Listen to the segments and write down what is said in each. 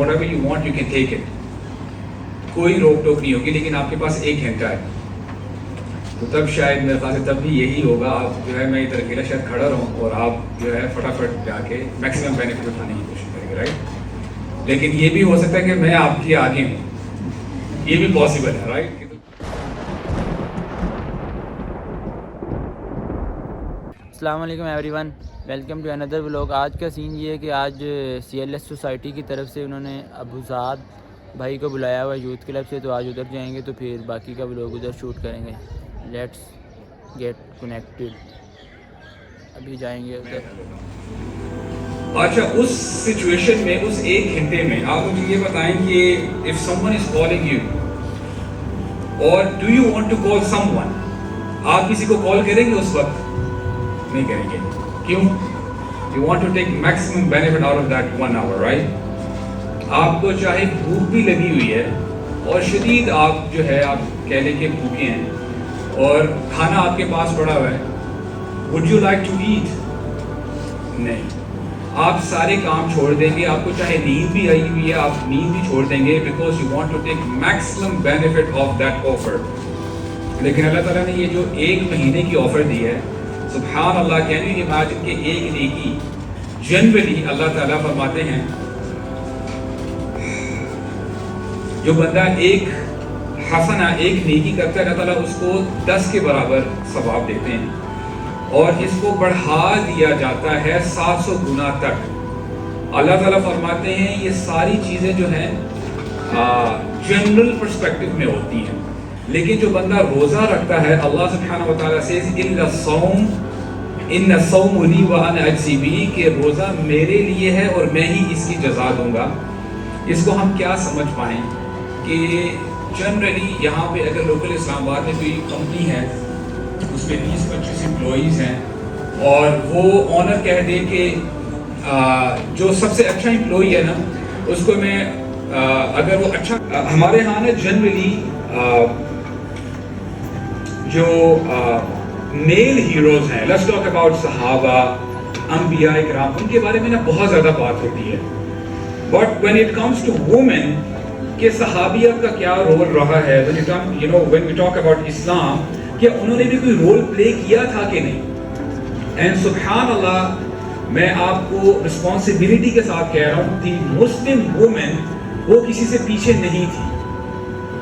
whatever you want you can take it, کوئی روک ٹوک نہیں ہوگی. لیکن آپ کے پاس 1 گھنٹہ ہے, تو تب شاید میرے خیال سے تب بھی یہی ہوگا. آپ جو ہے میں ادھر اکیلا شاید کھڑا رہوں اور آپ جو ہے فٹافٹ جا کے میکسیمم بینیفٹ اٹھانے کی کوشش کریں گے, رائٹ. لیکن یہ بھی ہو سکتا ہے کہ میں آپ کے آگے ہوں, یہ بھی پاسبل ہے, رائٹ. السلام علیکم ایوری ون, ویلکم ٹو اندر ولاگ. آج کا سین یہ ہے کہ آج CLS سوسائٹی کی طرف سے انہوں نے ابوزاد بھائی کو بلایا ہوا یوتھ کلب سے, تو آج ادھر جائیں گے, تو پھر باقی کا ولاگ ادھر شوٹ کریں گے. Let's get connected. ابھی جائیں گے ادھر. اچھا, اس سچویشن میں, اس 1 گھنٹے میں آپ مجھے یہ بتائیں کہ if someone is calling you or do you want to call someone, آپ کسی کو کال کریں گے اس وقت؟ نہیں کریں گے. کیوں؟ You want to take maximum benefit out of that 1 hour, right? آپ کو چاہے بھوک بھی لگی ہوئی ہے اور شدید آپ جو ہے آپ کہہ لیں کہ بھوکے ہیں اور کھانا آپ کے پاس پڑا ہوا ہے, would you like to eat? نہیں, آپ سارے کام چھوڑ دیں گے. آپ کو چاہے نیند بھی آئی ہوئی ہے, آپ نیند بھی چھوڑ دیں گے because you want to take maximum benefit of that offer. لیکن اللہ تعالیٰ نے یہ جو 1 مہینے کی آفر دی ہے, سبحان اللہ, کین یو امیجن کہ 1 نیکی جنرلی اللہ تعالیٰ فرماتے ہیں جو بندہ 1 حسنہ 1 نیکی کرتا ہے, اللہ تعالیٰ اس کو 10 کے برابر ثواب دیتے ہیں اور اس کو بڑھا دیا جاتا ہے 700 گنا تک. اللہ تعالیٰ فرماتے ہیں یہ ساری چیزیں جو ہیں جنرل پرسپیکٹو میں ہوتی ہیں, لیکن جو بندہ روزہ رکھتا ہے, اللہ سبحانہ و تعالیٰ سے ان الصوم لی وانا اجزی بہ, کہ روزہ میرے لیے ہے اور میں ہی اس کی جزا دوں گا. اس کو ہم کیا سمجھ پائیں کہ جنرلی یہاں پہ اگر لوکل اسلام آباد میں کوئی کمپنی ہے, اس میں 20-25 امپلائیز ہیں اور وہ آنر کہہ دے کہ جو سب سے اچھا امپلائی ہے نا اس کو میں اگر وہ اچھا, ہمارے ہاں نا جنرلی جو میل ہیروز ہیں, لیٹس ٹاک اباؤٹ صحابہ, انبیاء کرام, ان کے بارے میں نا بہت زیادہ بات ہوتی ہے. But when it comes to women, کہ صحابیات کا کیا رول رہا ہے, when we talk about Islam, کہ انہوں نے بھی کوئی رول پلے کیا تھا کہ نہیں. اینڈ سبحان اللہ, میں آپ کو رسپانسبلٹی کے ساتھ کہہ رہا ہوں, دی مسلم وومن وہ کسی سے پیچھے نہیں تھی.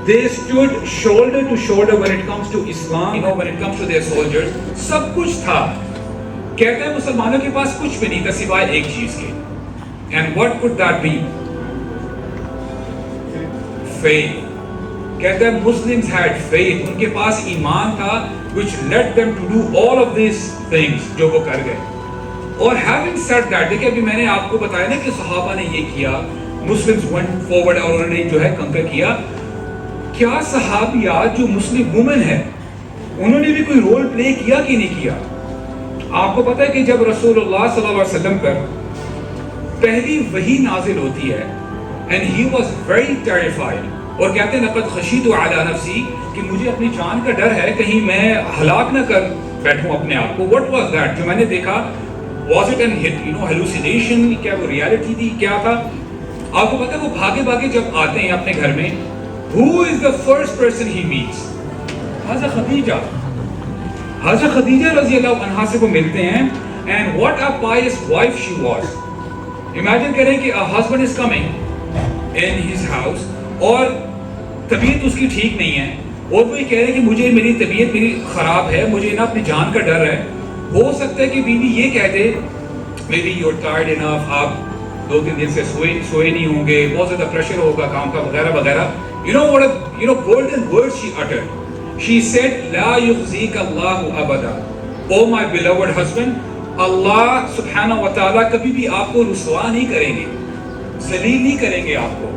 They stood shoulder to shoulder when it comes to Islam, when it comes to their soldiers. سب کچھ تھا. کہتے ہیں مسلمانوں کے پاس کچھ بھی نہیں تھا سوائے 1 چیز کے. And what could that be? Faith. کہتے ہیں Muslims had faith. ان کے پاس ایمان تھا which led them to do all of these things جو وہ کر گئے. اور having said that, دیکھیں ابھی میں نے آپ کو بتایا نا کہ صحابہ نے یہ کیا, Muslims went forward اور انہوں نے جو ہے کنکر کیا. کیا صحابیات جو مسلم وومن ہے انہوں نے بھی کوئی رول پلے کیا کہ نہیں کیا؟ آپ کو پتہ ہے کہ جب رسول اللہ صلی اللہ علیہ وسلم پر پہلی وحی نازل ہوتی ہے and he was very terrified, اور کہتے ہیں لقد خشیت علی نفسی, کہ مجھے اپنی جان کا ڈر ہے کہیں میں ہلاک نہ کر بیٹھوں اپنے آپ کو. what was that جو میں نے دیکھا, was it an hallucination, کیا وہ ریالٹی تھی, کیا تھا؟ آپ کو پتہ ہے وہ بھاگے بھاگے جب آتے ہیں اپنے گھر میں, who is the first person he meets? حضرت خدیجہ. حضرت خدیجہ رضی اللہ عنہا سے وہ ملتے ہیں, and what a pious wife she was. Imagine کریں کہ a husband is coming in his house اور طبیعت اس کی ٹھیک نہیں ہے اور وہ یہ کہہ رہے کہ مجھے میری طبیعت میری خراب ہے, مجھے نا اپنی جان کا ڈر ہے. ہو سکتا ہے کہ بیوی یہ کہہ دے maybe you're tired enough, آپ 2-3 دن سے سوئے نہیں ہوں گے, بہت زیادہ پریشر ہوگا کام کا وغیرہ وغیرہ. golden words she uttered. She said, لا يخزيك الله أبدا. Oh my beloved husband, اللہ سبحانہ و تعالیٰ کبھی بھی آپ کو رسوا نہیں کریں گے, ذلیل نہیں کریں گے آپ کو.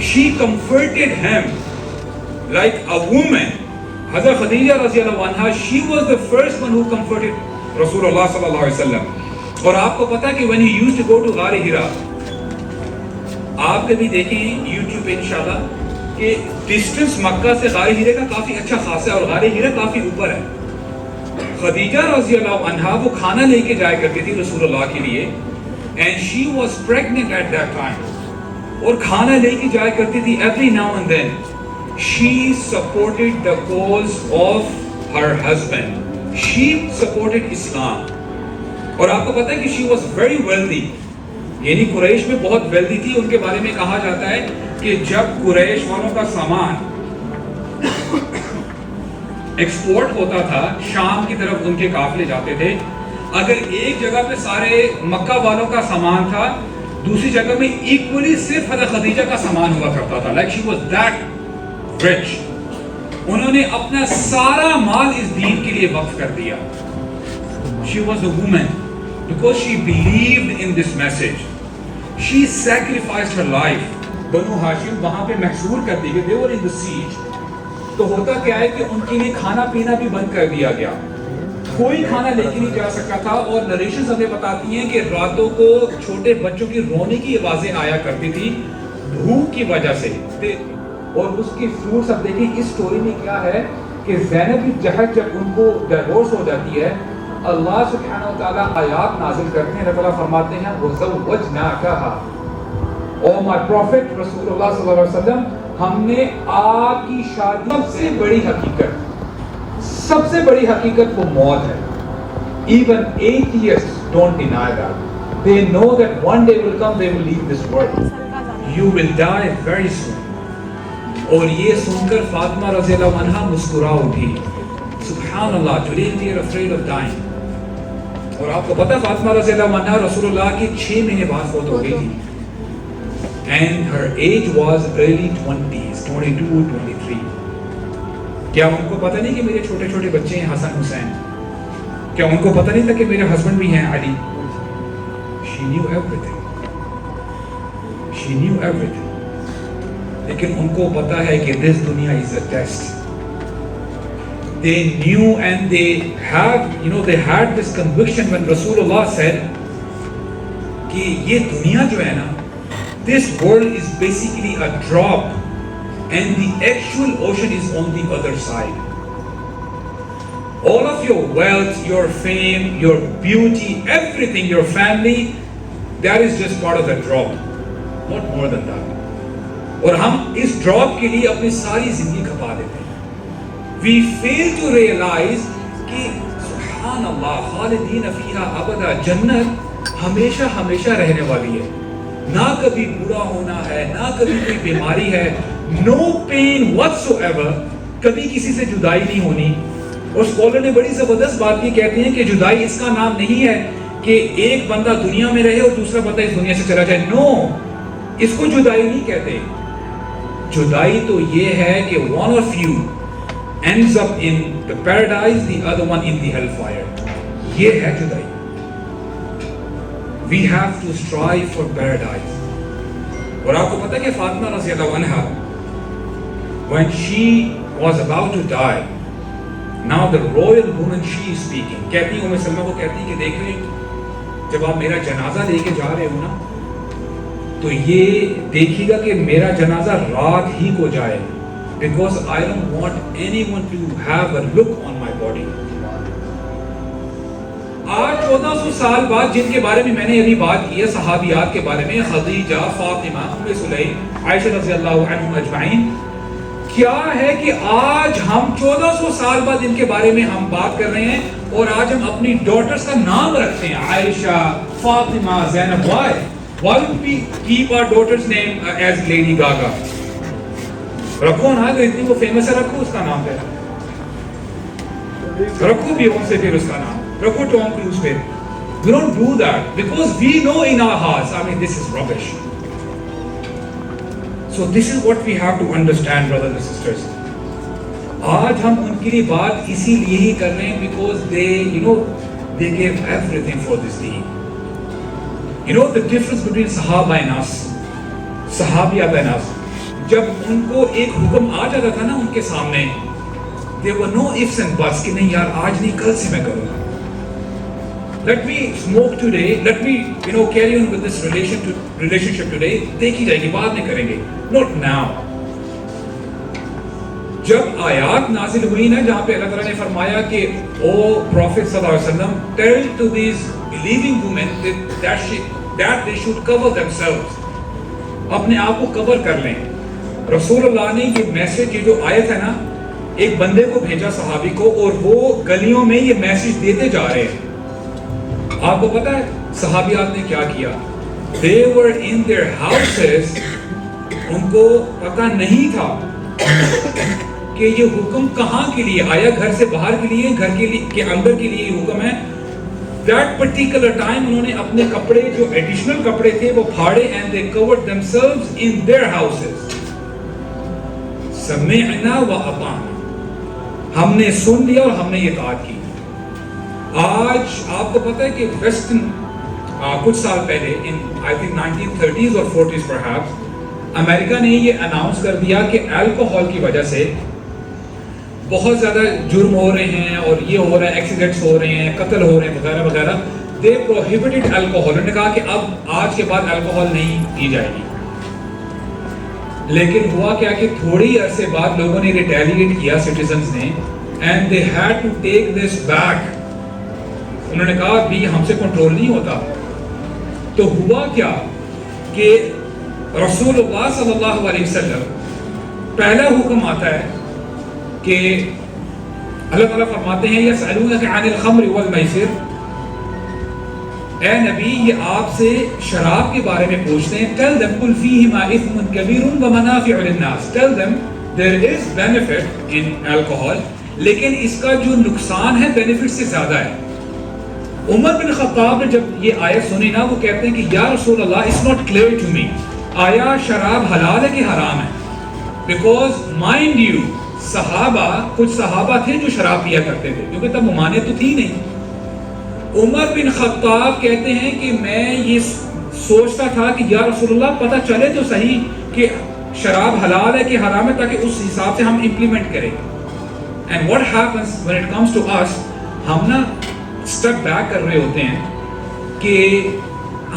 She comforted him like a woman. حضرت خدیجہ رضی اللہ عنہا, she was the first one who comforted رسول اللہ صلی اللہ علیہ وسلم. اور آپ کو پتا ہے کہ when he used to go to غار حرا, آپ کبھی دیکھیں یوٹیوب پہ انشاءاللہ کہ ڈسٹنس مکہ سے غار حرا کا کافی اچھا خاصا ہے اور غار حرا کافی اوپر ہے. خدیجہ رضی اللہ عنہا وہ کھانا لے کے جایا کرتی تھی رسول اللہ کے لیے, and she was pregnant at that time. اور کھانا لے کے جایا کرتی تھی every now and then. She supported the cause of her husband. She supported Islam. اور آپ کو پتہ ہے کہ she was very wealthy. یعنی قریش میں بہت ویلدی تھی. ان کے بارے میں کہا جاتا ہے کہ جب قریش والوں کا سامان ایکسپورٹ ہوتا تھا شام کی طرف ان کے قافلے جاتے تھے, اگر ایک جگہ پہ سارے مکہ والوں کا سامان تھا, دوسری جگہ میں ایکولی صرف حضرت خدیجہ کا سامان ہوا کرتا تھا. Like she was that rich. انہوں نے اپنا سارا مال اس دین کے لیے وقف کر دیا. She was a woman because she believed in this message. She sacrificed her life. بنو ہاشم وہاں پہ محصور کر دی گئی. They were in the siege. تو ہوتا کیا ہے کہ ان کے لیے کھانا پینا بھی بند کر دیا گیا. کوئی کھانا لے کے نہیں جا سکتا تھا. اور نریشنز ہمیں بتاتی ہیں کہ راتوں کو چھوٹے بچوں کی رونے کی آوازیں آیا کرتی تھی بھوک کی وجہ سے. اور اس کی فروٹس اب دیکھیں اس سٹوری میں کیا ہے کہ زینب بنت جحش جب ان کو ڈیورس ہو جاتی ہے, اللہ سبحانہ و تعالیٰ آیات نازل کرتے ہیں. اللہ تعالیٰ فرماتے ہیں وَزَوَّجْنَاكَهَا, او مائی پروفٹ رسول اللہ صلی اللہ علیہ وسلم, ہم نے آپ کی شادی. سب سے بڑی حقیقت, سب سے بڑی حقیقت وہ موت ہے. Even atheists don't deny that. They know that one day will come, they will leave this world. You will die very soon. اور یہ سن کر فاطمہ رضی اللہ عنہا مسکرا اٹھی. سبحان اللہ, today we are afraid of dying. اور آپ کو پتہ فاطمہ رضی اللہ عنہا رسول اللہ کی 6 مہینے بعد فوت ہو گئی تھی. And her age was early 20s, 22, 23. کیا ان کو پتہ نہیں کہ میرے چھوٹے چھوٹے بچے ہیں حسن حسین؟ کیا ان کو پتہ نہیں تھا کہ میرے ہسبینڈ بھی ہیں علی؟ She knew everything. She knew everything. لیکن ان کو پتا ہے کہ this دنیا is a test. They knew and they had this conviction when Rasulullah said کہ یہ دنیا جو ہے نا, this world is basically a drop and the actual ocean is on the other side. All of your wealth, your fame, your beauty, everything, your family, that is just part of the drop, not more than that. اور ہم اس drop کے لیے اپنی ساری زندگی کھپا دیتے ہیں. We fail to realize کہ سبحان اللہ خالدین فیہا ابدا, جنت ہمیشہ ہمیشہ رہنے والی ہے. نہ کبھی برا ہونا ہے, نہ کبھی کوئی بیماری ہے. No pain whatsoever. کبھی کسی سے جدائی نہیں ہونی. اور اسکالر نے بڑی زبردست بات کی, کہتے ہیں کہ جدائی اس کا نام نہیں ہے کہ ایک بندہ دنیا میں رہے اور دوسرا بندہ اس دنیا سے چلا جائے. No, اس کو جدائی نہیں کہتے. جدائی تو یہ ہے کہ one of you ends up in the paradise, the other one in the hellfire. یہ ہے جدائی. We have to strive for paradise. اور آپ کو پتہ کہ فاطمہ رضی اللہ عنہا, when she was about to die, now the royal woman, she is speaking. کہتی ام سلمہ کو کہتی کہ دیکھیں جب آپ میرا جنازہ لے کے جا رہے ہو نا, تو یہ دیکھیے گا کہ میرا جنازہ رات ہی کو جائے, because I don't want anyone to have a look on my body. آج 1400 سال بعد جن کے بارے میں میں نے ابھی بات کی ہے صحابیات کے بارے میں, خدیجہ, فاطمہ, ام سلیم, عائشہ رضی اللہ عنہم اجمعین, کیا ہے کہ آج ہم 1400 سال بعد ان کے بارے میں ہم بات کر رہے ہیں اور آج ہم اپنی ڈاٹرز کا نام رکھتے ہیں عائشہ, فاطمہ, زینب. Why don't we keep our daughter's name as Lady Gaga? رکھو نا, اگر اتنی وہ فیمس ہے رکھو اس کا نام پہ, رکھو بیونسے پھر اس کا نام, رکھو ٹام کروز پہ. We don't do that because we know in our hearts, I mean, this is rubbish. So this is what we have to understand, brothers and sisters. آج ہم ان کے لیے بات اسی لیے ہی کر رہے ہیں because they gave everything for this deen. You know the difference between Sahaba and us, Sahabiyat and us. جب ان کو ایک حکم آ جاتا تھا نا ان کے سامنے, there were no ifs and buts کہ نہیں یار آج نہیں کل سے میں کروں گا. Let me smoke today, let me carry on with this relationship today. دیکھی جائے گی, بعد میں کریں گے. Not now. جب آیات نازل ہوئی نا جہاں پہ اللہ تعالیٰ نے فرمایا کہ او پروفیٹ صلی اللہ علیہ وسلم, tell to these believing women that they should cover themselves. اپنے آپ کو کور کر لیں. رسول اللہ نے یہ میسج، یہ جو آیت ہے نا، ایک بندے کو بھیجا صحابی کو، اور وہ گلیوں میں یہ میسج دیتے جا رہے ہیں. آپ کو پتا ہے صحابیات نے کیا کیا؟ They were in their houses. ان کو پتہ نہیں تھا کہ یہ حکم کہاں کے لیے آیا، گھر سے باہر کے لیے، گھر کے اندر کے لیے یہ حکم ہے. That particular time انہوں نے اپنے کپڑے جو ایڈیشنل کپڑے تھے وہ پھاڑے and they covered themselves in their houses. سمعنا وأطعنا، ہم نے سن لیا اور ہم نے اطاعت کی. آج آپ کو پتہ ہے کہ ویسٹرن کچھ سال پہلے I think 1930s اور 40s perhaps امریکہ نے یہ اناؤنس کر دیا کہ الکوہول کی وجہ سے بہت زیادہ جرم ہو رہے ہیں اور یہ ہو رہا ہے، ایکسیڈنٹس ہو رہے ہیں، قتل ہو رہے ہیں وغیرہ وغیرہ. دے پروہیبٹڈ الکوہول، انہوں نے کہا کہ اب آج کے بعد الکوہول نہیں پی جائے گی. لیکن ہوا کیا کہ تھوڑی عرصے بعد لوگوں نے ریٹیلیٹ کیا، سٹیزنز نے، and they had to take this back. انہوں نے کہا بھی ہم سے کنٹرول نہیں ہوتا. تو ہوا کیا کہ رسول اللہ صلی اللہ علیہ وسلم پہلا حکم آتا ہے کہ اللہ تعالیٰ فرماتے ہیں یسألونک عن الخمر والمیسر، اے نبی یہ آپ سے شراب کے بارے میں پوچھتے ہیں. tell them قل فیہما اثم کبیر ومنافع للناس. tell them there is benefit in alcohol، لیکن اس کا جو نقصان ہے بینیفٹ سے زیادہ ہے. عمر بن خطاب نے جب یہ آیت سنی نا، وہ کہتے ہیں کہ یا رسول اللہ it's not clear to me، آیا شراب حلال ہے کہ حرام ہے؟ بیکاز مائنڈ یو صحابہ، کچھ صحابہ تھے جو شراب پیا کرتے تھے کیونکہ تب ممانعت تو تھی نہیں. عمر بن خطاب کہتے ہیں کہ میں یہ سوچتا تھا کہ یا رسول اللہ پتہ چلے تو صحیح کہ شراب حلال ہے کہ حرام ہے، تاکہ اس حساب سے ہم امپلیمنٹ کریں. And what happens when it comes to us، ہم نا اسٹیپ بیک کر رہے ہوتے ہیں کہ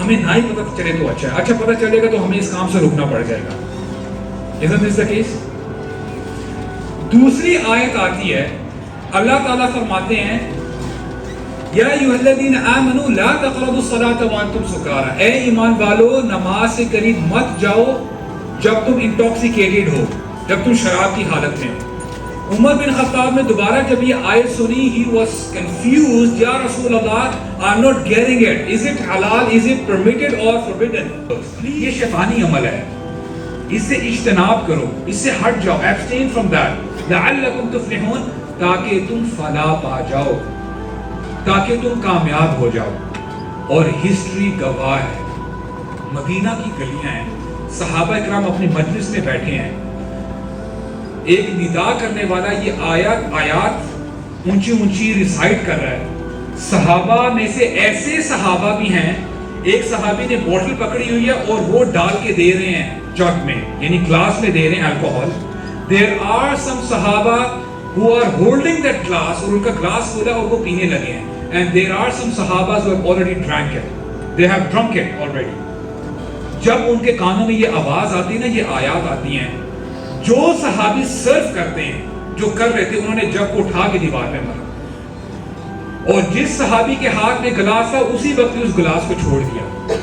ہمیں نہ ہی پتہ چلے تو اچھا ہے، اچھا پتہ چلے گا تو ہمیں اس کام سے رکنا پڑ جائے گا. Isn't this the case؟ دوسری آیت آتی ہے، اللہ تعالیٰ فرماتے ہیں یا ایھا الذین آمنوا لا تقربوا الصلاۃ وانتم سکارى، اے ایمان والو نماز سے قریب مت جاؤ جب تم انٹاکسیکیٹڈ ہو، جب تم شراب کی حالت میں ہو. عمر بن خطاب نے دوبارہ جب یہ آیت سنی، he was confused، یا رسول اللہ I'm not getting it، is it halal، is it permitted or forbidden؟ یہ شیطانی عمل ہے، اس سے اجتناب کرو، اس سے ہٹ جاؤ، abstain from that لعلکم تفلحون، تاکہ تم فلاح پا جاؤ، تاکہ تم کامیاب ہو جاؤ. اور ہسٹری گواہ ہے، مدینہ کی گلیاں ہیں، صحابہ اکرام اپنی مجلس میں بیٹھے ہیں، ایک ندا کرنے والا یہ آیات اونچی اونچی ریسائٹ کر رہا ہے. صحابہ میں سے ایسے صحابہ بھی ہیں، ایک صحابی نے بوٹل پکڑی ہوئی ہے اور وہ ڈال کے دے رہے ہیں جگ میں، یعنی گلاس میں دے رہے ہیں الکوہول. There are some صحابہ who are holding that glass، اور ان کا گلاس کھولا اور وہ پینے لگے ہیں. And there are some صحابہ who have already drank it، they have drunk it already. جب ان کے کانوں میں یہ آواز آتی ہے نا، یہ آیات آتی ہیں، جو صحابی سرو کرتے ہیں، جو کر رہے تھے، انہوں نے جگ کو اٹھا کے دیوار میں مارا، اور جس صحابی کے ہاتھ میں گلاس تھا اسی وقت اس گلاس کو چھوڑ دیا.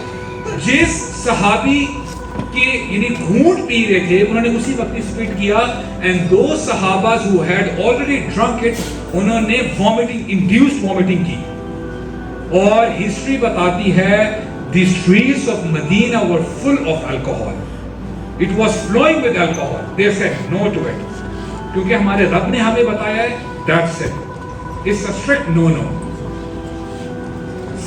جس صحابی کے یعنی گھونٹ پی رہے تھے انہوں نے اسی وقت اسپٹ کیا. اینڈ those صحابہ who had already drunk it، انہوں نے vomiting، induced vomiting کی. اور ہسٹری بتاتی ہے the streets of Medina were full of alcohol. It was flowing with alcohol. They said no to it. کیونکہ ہمارے رب نے ہمیں بتایا ہے، that's it. It's a strict no.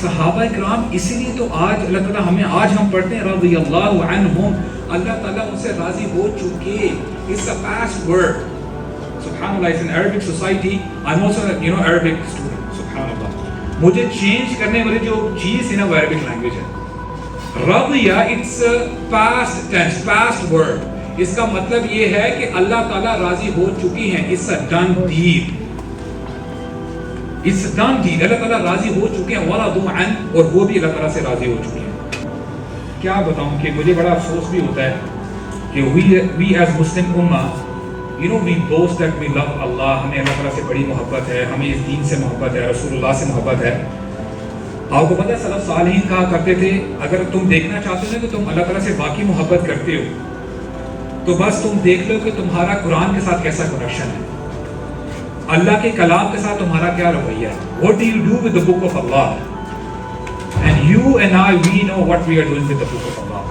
صحابہ اکرام، اسی لیے تو آج اللہ تعالیٰ ہمیں، آج ہم پڑھتے ہیں رضی اللہ عنہم، اللہ تعالیٰ ان سے راضی ہو چکے. It's a past word. Subhanallah, it's an Arabic society. I'm also Arabic student. Subhanallah. مجھے چینج کرنے والی جو چیز ہے نا وہ عربک لینگویج ہے. Razia it's a past tense, past word. اس کا مطلب یہ ہے کہ اللہ تعالیٰ راضی ہو چکی ہیں. It's a done deed. It's a done deed. اللہ تعالیٰ راضی ہو چکے ہیں. وَرَضُوا عَنْهُ، اور وہ بھی اللہ تعالیٰ سے راضی ہو چکے ہیں. کیا بتاؤں کہ مجھے بڑا افسوس بھی ہوتا ہے کہ we as Muslim Ummah، we boast that we love Allah، ہمیں اللہ تعالیٰ سے بڑی محبت ہے، ہمیں اس دین سے محبت ہے، رسول اللہ سے محبت ہے. آپ کو پتہ ہے سلف صالحین کہا کرتے تھے اگر تم دیکھنا چاہتے ہو نا کہ تم اللہ تعالیٰ سے واقعی محبت کرتے ہو تو بس تم دیکھ لو کہ تمہارا قرآن کے ساتھ کیسا کنیکشن ہے, اللہ کے کلام کے ساتھ تمہارا کیا رویہ ہے. What do you do with the book of Allah? And you and I, we know what we are doing with the book of Allah.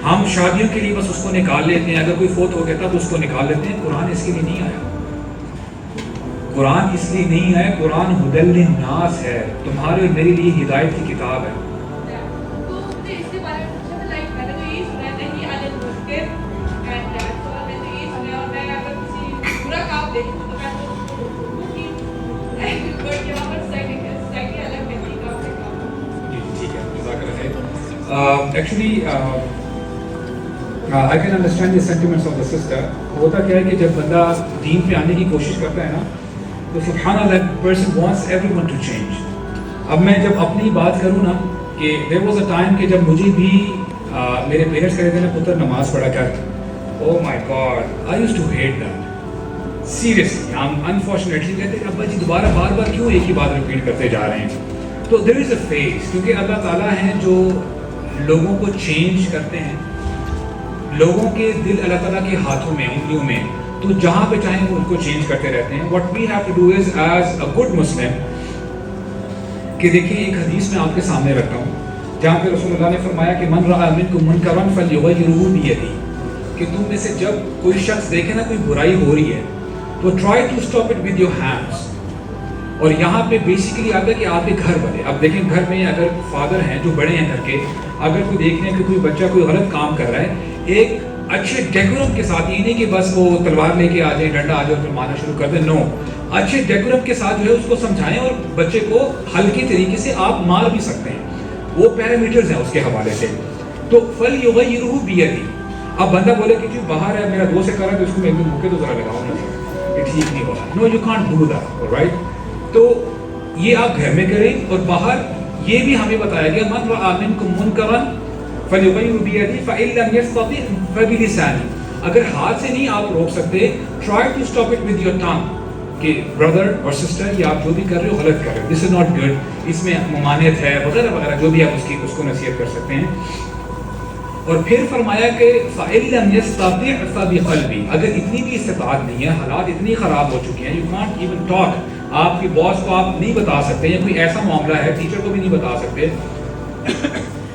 ہم شادیوں کے لیے بس اس کو نکال لیتے ہیں, اگر کوئی فوت ہو گیا تھا تو اس کو نکال لیتے ہیں. قرآن اس کے لیے نہیں آیا, قرآن اس لیے نہیں آیا. قرآن ہدی للناس ہے, تمہارے اور میرے لیے ہدایت کی کتاب ہے. Actually, I can understand the sentiments of the sister. ہوتا کیا ہے کہ جب بندہ دین پہ آنے کی کوشش کرتا ہے نا تو سبحان اللہ that person wants everyone to change. اب میں جب اپنی بات کروں نا کہ there was a time کہ جب مجھے بھی میرے پیرنٹس کہتے تھے نا پتر نماز پڑھا کر, oh my God, I used to hate that. Seriously, unfortunately کہتے ہیں ابا جی دوبارہ بار بار کیوں ایک ہی بات ریپیٹ کرتے جا رہے ہیں. تو there is a phase, کیونکہ اللہ تعالیٰ ہیں جو لوگوں کو چینج کرتے ہیں, لوگوں کے دل اللہ تعالیٰ کے ہاتھوں میں, انگلیوں میں, تو جہاں پہ چاہیں وہ ان کو چینج کرتے رہتے ہیں. What we have to do is as a good Muslim کہ دیکھیں ایک حدیث میں آپ کے سامنے رکھتا ہوں جہاں پہ رسول اللہ نے فرمایا کہ من رأى منکم منکرا فلیغیرہ بیدہ, کہ تم میں سے جب کوئی شخص دیکھے نا کوئی برائی ہو رہی ہے تو try to stop it with your hands. اور یہاں پہ بیسیکلی آتا ہے کہ آپ کے گھر والے, اب دیکھیں گھر میں اگر فادر ہیں جو بڑے ہیں گھر کے, اگر کوئی دیکھنے کہ کوئی بچہ کوئی غلط کام کر رہا ہے, ایک اچھے ڈیکورم کے ساتھ, یہ نہیں کہ بس وہ تلوار لے کے آ جائیں, ڈنڈا آ جائے اور پھر مارنا شروع کر دیں, نو, اچھے ڈیکورم کے ساتھ جو ہے اس کو سمجھائیں اور بچے کو ہلکی طریقے سے آپ مار بھی سکتے ہیں, وہ پیرامیٹرز ہیں اس کے حوالے سے. تو فلیغیرہ بیدہ. اب بندہ بولے کہ جو باہر ہے میرا دوست کر رہا ہے تو اس کو میں ایک دن موقع تو ذرا لگاؤں نا, یہ ٹھیک نہیں ہوگا. No, you can't do that, right. تو یہ آپ گھر میں کریں, اور باہر یہ بھی ہمیں بتایا گیا من رأى منکم منکرا فلیغیرہ بیدہ فإن لم یستطع فبلسانہ. اگر ہاتھ سے نہیں آپ روک سکتے, try to stop it with your tongue, کہ برادر اور سسٹر یہ آپ جو بھی کر رہے ہو غلط کر رہے ہو, دس از ناٹ گڈ, اس میں ممانعت ہے وغیرہ وغیرہ, جو بھی آپ اس کو نصیحت کر سکتے ہیں. اور پھر فرمایا کہ فإن لم یستطع فبقلبہ. اگر اتنی بھی استطاعت نہیں ہے, حالات اتنی خراب ہو چکے ہیں, یو کانٹ ایون ٹاک, آپ کے باس کو آپ نہیں بتا سکتے, یا کوئی ایسا معاملہ ہے ٹیچر کو بھی نہیں بتا سکتے,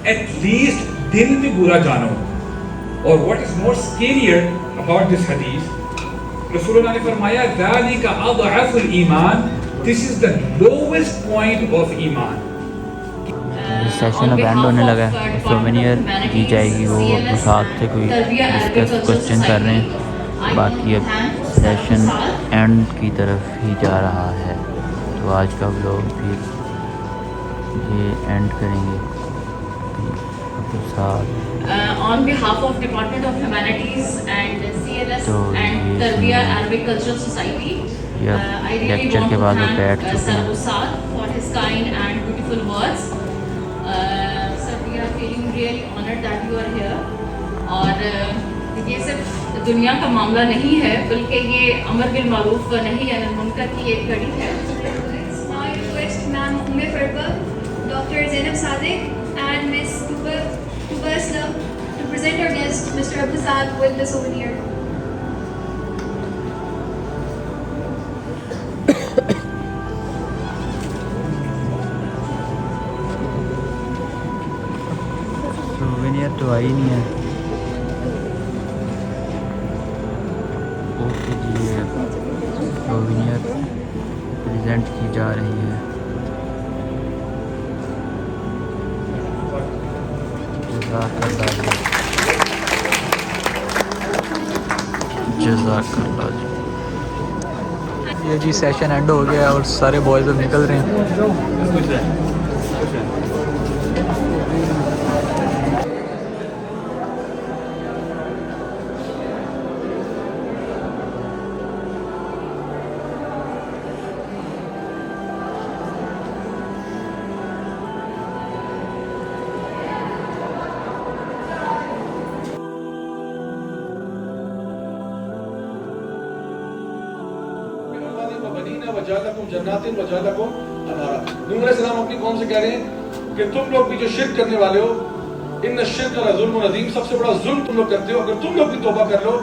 ایٹ لیسٹ دل میں برا جانو. اور what is more اسکیریئر about this حدیث, رسول اللہ نے فرمایا ذالک اضعف الایمان, دس از دا لوویسٹ پوائنٹ آف ایمان. سیشن اب اینڈ ہونے لگا ہے, سووینئر دی جائے گی, وہ اپنے ساتھ سے کوئی ڈسکس کوشچن کر رہے ہیں, باقی اب سیشن اینڈ کی طرف ہی جا رہا ہے. تو آج کا ولاگ پھر یہ اینڈ کریں گے اپنے ساتھ. On behalf of Department of Humanities and CLS and Tarbiyah Arabic Cultural Society, I really want to thank Sir Usad for his kind and beautiful words. Sir, we are feeling really honored that you are here. اور یہ صرف دنیا کا معاملہ نہیں ہے بلکہ یہ امر بالمعروف نہی عن المنکر کی ایک کڑی ہے. Now I request Ma'am Umme Farba, Dr. Zainab Sadiq and Miss Tuba Aslam to present our guest Mr. Abu Saad with the souvenir. Souvenir تو آئی نہیں ہے. اوکے جی, سووینئر پریزنٹ کی جا رہی ہے. جزاک اللہ. یہ جی سیشن اینڈ ہو گیا اور سارے بوائز اب نکل رہے ہیں. وجعل لكم جنات وجعل لكم انهارا. نوح علیہ السلام اپنی قوم سے کہہ رہے ہیں کہ تم لوگ بھی جو شرک کرنے والے ہو، ان الشرک لظلم عظیم، سب سے بڑا ظلم تم لوگ کرتے ہو، اگر تم لوگ بھی توبہ کر لو